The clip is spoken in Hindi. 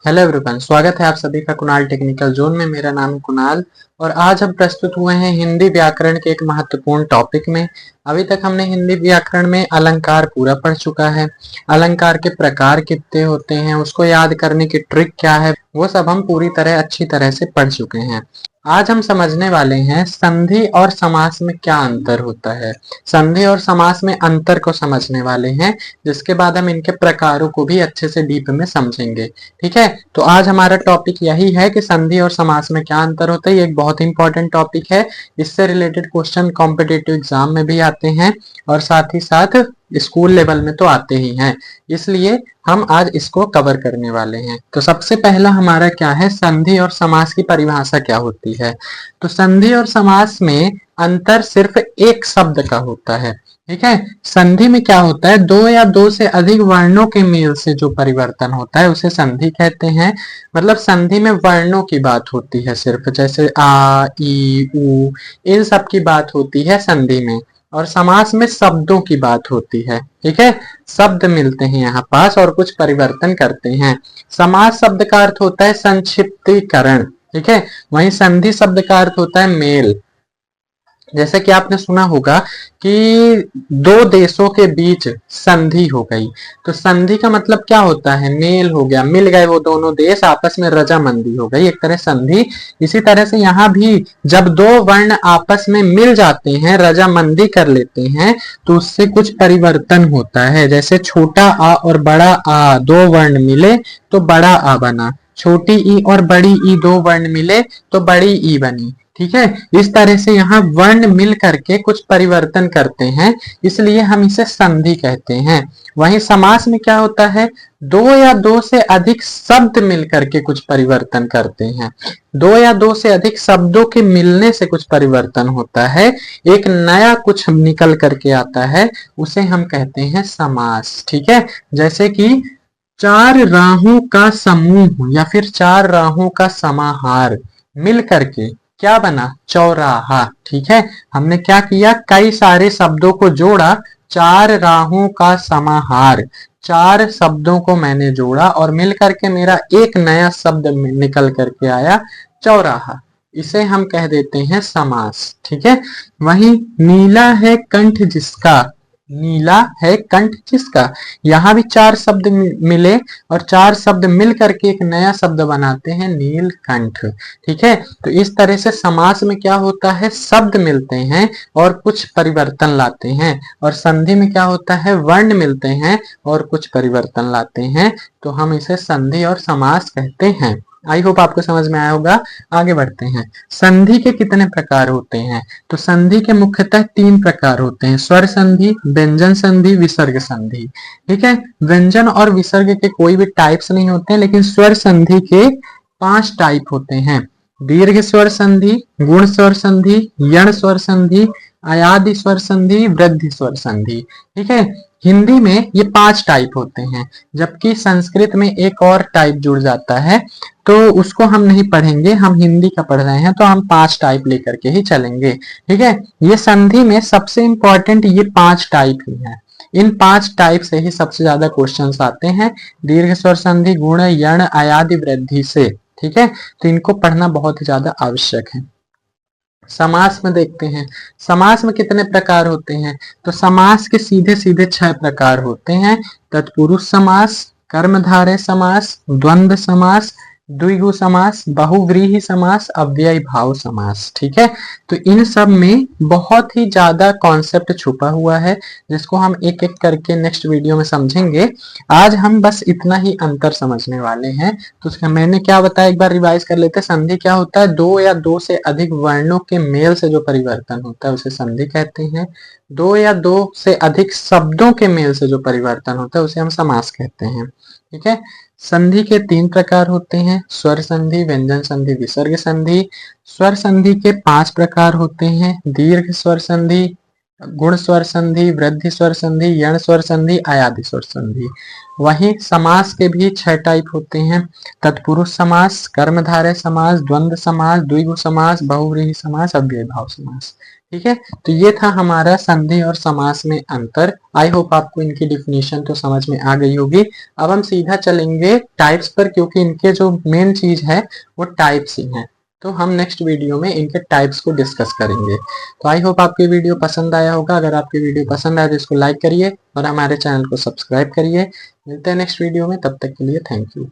हेलो एवरीवन, स्वागत है आप सभी का कुणाल टेक्निकल जोन में। मेरा नाम है कुणाल और आज हम प्रस्तुत हुए हैं हिंदी व्याकरण के एक महत्वपूर्ण टॉपिक में। अभी तक हमने हिंदी व्याकरण में अलंकार पूरा पढ़ चुका है। अलंकार के प्रकार कितने होते हैं, उसको याद करने की ट्रिक क्या है, वो सब हम पूरी तरह अच्छी तरह से पढ़ चुके हैं। आज हम समझने वाले हैं संधि और समास में क्या अंतर होता है। संधि और समास में अंतर को समझने वाले हैं, जिसके बाद हम इनके प्रकारों को भी अच्छे से डीप में समझेंगे। ठीक है, तो आज हमारा टॉपिक यही है कि संधि और समास में क्या अंतर होता है। ये एक बहुत इंपॉर्टेंट टॉपिक है। इससे रिलेटेड क्वेश्चन कॉम्पिटिटिव एग्जाम में भी आते हैं और साथ ही साथ स्कूल लेवल में तो आते ही हैं, इसलिए हम आज इसको कवर करने वाले हैं। तो सबसे पहला हमारा क्या है, संधि और समास की परिभाषा क्या होती है। तो संधि और समास में अंतर सिर्फ एक शब्द का होता है। ठीक है, संधि में क्या होता है, दो या दो से अधिक वर्णों के मेल से जो परिवर्तन होता है उसे संधि कहते हैं। मतलब संधि में वर्णों की बात होती है सिर्फ, जैसे आ, ई, उ, इन सब की बात होती है संधि में। और समास में शब्दों की बात होती है। ठीक है, शब्द मिलते हैं यहाँ पास और कुछ परिवर्तन करते हैं। समास शब्द का अर्थ होता है संक्षिप्तीकरण। ठीक है, वहीं संधि शब्द का अर्थ होता है मेल। जैसे कि आपने सुना होगा कि दो देशों के बीच संधि हो गई, तो संधि का मतलब क्या होता है, मेल हो गया, मिल गए वो दोनों देश, आपस में रजामंदी हो गई, एक तरह संधि। इसी तरह से यहाँ भी जब दो वर्ण आपस में मिल जाते हैं, रजामंदी कर लेते हैं, तो उससे कुछ परिवर्तन होता है। जैसे छोटा आ और बड़ा आ दो वर्ण मिले तो बड़ा आ बना, छोटी ई और बड़ी ई दो वर्ण मिले तो बड़ी ई बनी। ठीक है, इस तरह से यहाँ वर्ण मिल करके कुछ परिवर्तन करते हैं, इसलिए हम इसे संधि कहते हैं। वहीं समास में क्या होता है, दो या दो से अधिक शब्द मिल करके कुछ परिवर्तन करते हैं। दो या दो से अधिक शब्दों के मिलने से कुछ परिवर्तन होता है, एक नया कुछ निकल करके आता है, उसे हम कहते हैं समास। ठीक है, जैसे कि चार राहों का समूह या फिर चार राहों का समाहार मिल करके क्या बना, चौराहा। ठीक है, हमने क्या किया, कई सारे शब्दों को जोड़ा, चार राहों का समाहार, चार शब्दों को मैंने जोड़ा और मिल करके मेरा एक नया शब्द निकल करके आया, चौराहा। इसे हम कह देते हैं समास। ठीक है, वहीं नीला है कंठ जिसका, नीला है कंठ जिसका, यहाँ भी चार शब्द मिले और चार शब्द मिल करके एक नया शब्द बनाते हैं नीलकंठ। ठीक है, तो इस तरह से समास में क्या होता है, शब्द मिलते हैं और कुछ परिवर्तन लाते हैं, और संधि में क्या होता है, वर्ण मिलते हैं और कुछ परिवर्तन लाते हैं, तो हम इसे संधि और समास कहते हैं। आई होप आपको समझ में आया होगा। आगे बढ़ते हैं, संधि के कितने प्रकार होते हैं। तो संधि के मुख्यतः तीन प्रकार होते हैं, स्वर संधि, व्यंजन संधि, विसर्ग संधि। ठीक है, व्यंजन और विसर्ग के कोई भी टाइप्स नहीं होते हैं, लेकिन स्वर संधि के 5 टाइप होते हैं। दीर्घ स्वर संधि, गुण स्वर संधि, यण स्वर संधि, अयादि स्वर संधि, वृद्धि स्वर संधि। ठीक है, हिंदी में ये 5 टाइप होते हैं, जबकि संस्कृत में एक और टाइप जुड़ जाता है, तो उसको हम नहीं पढ़ेंगे, हम हिंदी का पढ़ रहे हैं, तो हम 5 टाइप लेकर के ही चलेंगे। ठीक है, ये संधि में सबसे इंपॉर्टेंट ये 5 टाइप ही है। इन 5 टाइप से ही सबसे ज्यादा क्वेश्चंस आते हैं, दीर्घ स्वर संधि, गुण, यण, अयादि, वृद्धि से। ठीक है, तो इनको पढ़ना बहुत ही ज्यादा आवश्यक है। समास में देखते हैं, समास में कितने प्रकार होते हैं। तो समास के सीधे सीधे 6 प्रकार होते हैं, तत्पुरुष समास, कर्मधारय समास, द्वंद्व समास, द्विगु समास, बहुव्रीहि समास, अव्ययी भाव समास। ठीक है, तो इन सब में बहुत ही ज्यादा कॉन्सेप्ट छुपा हुआ है, जिसको हम एक एक करके नेक्स्ट वीडियो में समझेंगे। आज हम बस इतना ही अंतर समझने वाले हैं। तो उसका मैंने क्या बताया, एक बार रिवाइज कर लेते हैं। संधि क्या होता है, दो या दो से अधिक वर्णों के मेल से जो परिवर्तन होता है उसे संधि कहते हैं। दो या दो से अधिक शब्दों के मेल से जो परिवर्तन होता है उसे हम समास कहते हैं। ठीक है, संधि के 3 प्रकार होते हैं, स्वर संधि, व्यंजन संधि, विसर्ग संधि। स्वर संधि के 5 प्रकार होते हैं, दीर्घ स्वर संधि, गुण स्वर संधि, वृद्धि स्वर संधि, यण स्वर संधि, अयादि स्वर संधि। वहीं समास के भी 6 टाइप होते हैं, तत्पुरुष समास, कर्मधारय समास, द्वंद्व समास, द्विगु समास, बहुव्रीहि समास, अव्ययी भाव समास। ठीक है, तो ये था हमारा संधि और समास में अंतर। आई होप आपको इनकी डिफिनीशन तो समझ में आ गई होगी। अब हम सीधा चलेंगे टाइप्स पर, क्योंकि इनके जो मेन चीज है वो टाइप्स ही हैं। तो हम नेक्स्ट वीडियो में इनके टाइप्स को डिस्कस करेंगे। तो आई होप आपकी वीडियो पसंद आया होगा। अगर आपकी वीडियो पसंद आया तो इसको लाइक करिए और हमारे चैनल को सब्सक्राइब करिए। मिलते हैं नेक्स्ट वीडियो में, तब तक के लिए थैंक यू।